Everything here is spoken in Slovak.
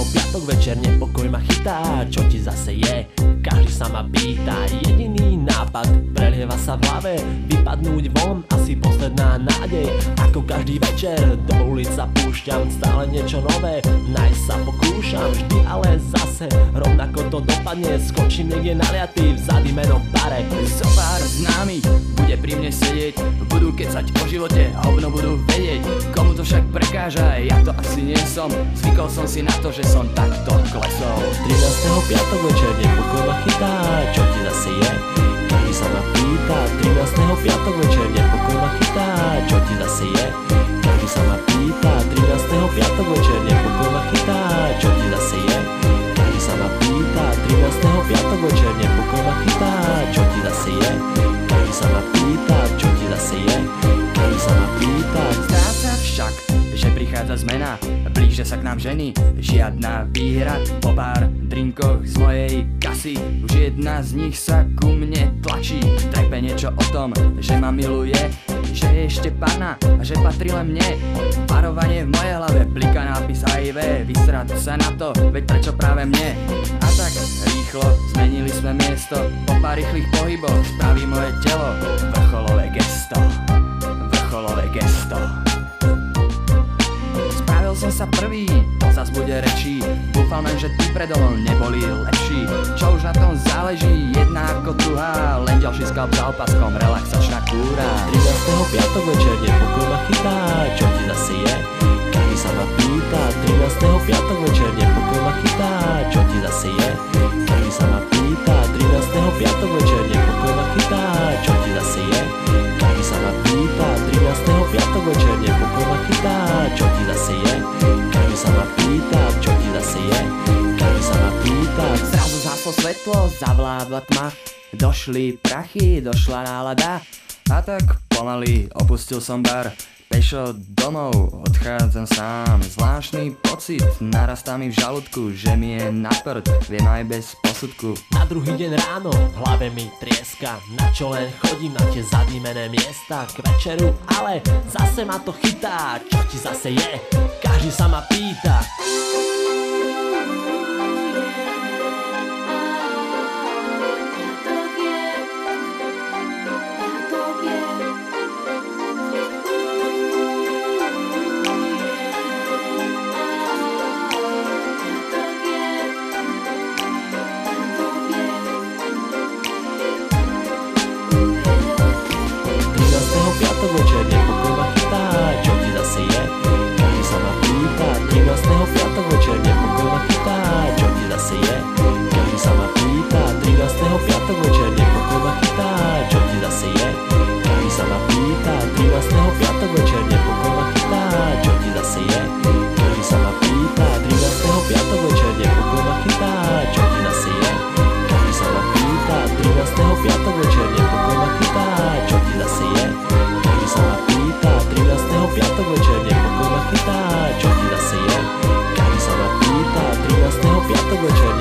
piatok večer, nepokoj ma chytá. Čo ti zase je? Každý sa ma pýta. Jediný nápad prelieva sa v hlave, vypadnúť von, asi posledná nádej. Ako každý večer do ulic sa púšťam, stále niečo nové nájsť sa pokúšam. Vždy ale zase rovnako to dopadne, skočím niekde naliatý v zadýmenom bare. Zopár známych bude pri mne sedieť, budú kecať o živote, hovno budú vedieť. Komu to však prekáža, ja to asi nie som. Zvykol som si na to, že som takto klesol. 13. piatok večer, nepokoj ma chytá. Čo ti zase je? Každý sa ma pýta. 13. piatok večer, nepokoj ma chytá. Čo ti zase je? Každý sa ma pýta. 13. piatok večer, nepokoj ma chytá. Čo ti zase je? Každý sa ma pýta. 13. piatok večer, nepokoj ma chytá. Čo ti zase je? Každý sa ma pýta. Čo ti zase je? Každý sa ma pýta. Zdá sa však, že prichádza zmena, blíže sa k nám ženy, žiadna výhra. Po pár drinkoch z mojej kasy už jedna z nich sa ku mne tlačí. Trepe niečo o tom, že ma miluje, že je ešte pána a že patrí len mne. Varovanie v mojej hlave, blika nápis HIV, vysrať sa na to, veď prečo práve mne. A tak rýchlo zmenili sme miesto, po pár rýchlych pohyboch spraví moje telo vrcholové gesto. Vrcholové gesto. Spravil som sa prvý, zas bude rečí. Dúfam len, že ty predo mnou neboli lepší. Čo už na tom záleží, jedna ako druhá, len ďalší skalp za opaskom, relaxačná kúra. 13. piatok večer, nepokoj ma chytá. Čo ti zase je? Každý sa ma pýta. 13. piatok večer, nepokoj ma chytá. Čo ti zase je? Každý sa ma pýta. 13. piatok večer, nepokoj ma chytá. Čo ti zase je? Každý sa ma pýta. 13. piatok večer, nepokoj ma chytá. Čo ti zase je? Každý sa ma pýta. Čo ti zase je? Každý sa ma pýta. Zrazu zhaslo svetlo, zavládla tma, došli prachy, došla nálada. A tak pomaly opustil som bar, pešo domov, odchádzam sám. Zvláštny pocit narastá mi v žalúdku, že mi je na prd, viem aj bez posudku. Na druhý deň ráno v hlave mi trieska, na čo len chodím na tie zadýmené miesta. K večeru, ale zase ma to chytá. Čo ti zase je? Každý sa ma pýta. Piatok večer, nepokoj ma chytá. Čo ti zase je? Každý sa ma pýta. 13. piatok večer, nepokoj ma chytá. Čo ti zase je? Každý sa ma pýta. 13. piatok večer, nepokoj ma chytá. Čo ti zase je? Každý sa ma pýta. 13. piatok večer, nepokoj ma chytá. Čo ti zase je? Každý sa ma pýta. 13. piatok večer, nepokoj ma chytá. Čo ti zase je? Každý sa ma pýta. 13. piatok večer, nepokoj ma chytá. Čo ti zase je? Každý sa ma pýta. 13. piatok večer, nepokoj ma chytá. Čo ti zase je? Každý sa ma pýta. 13. piatok večer,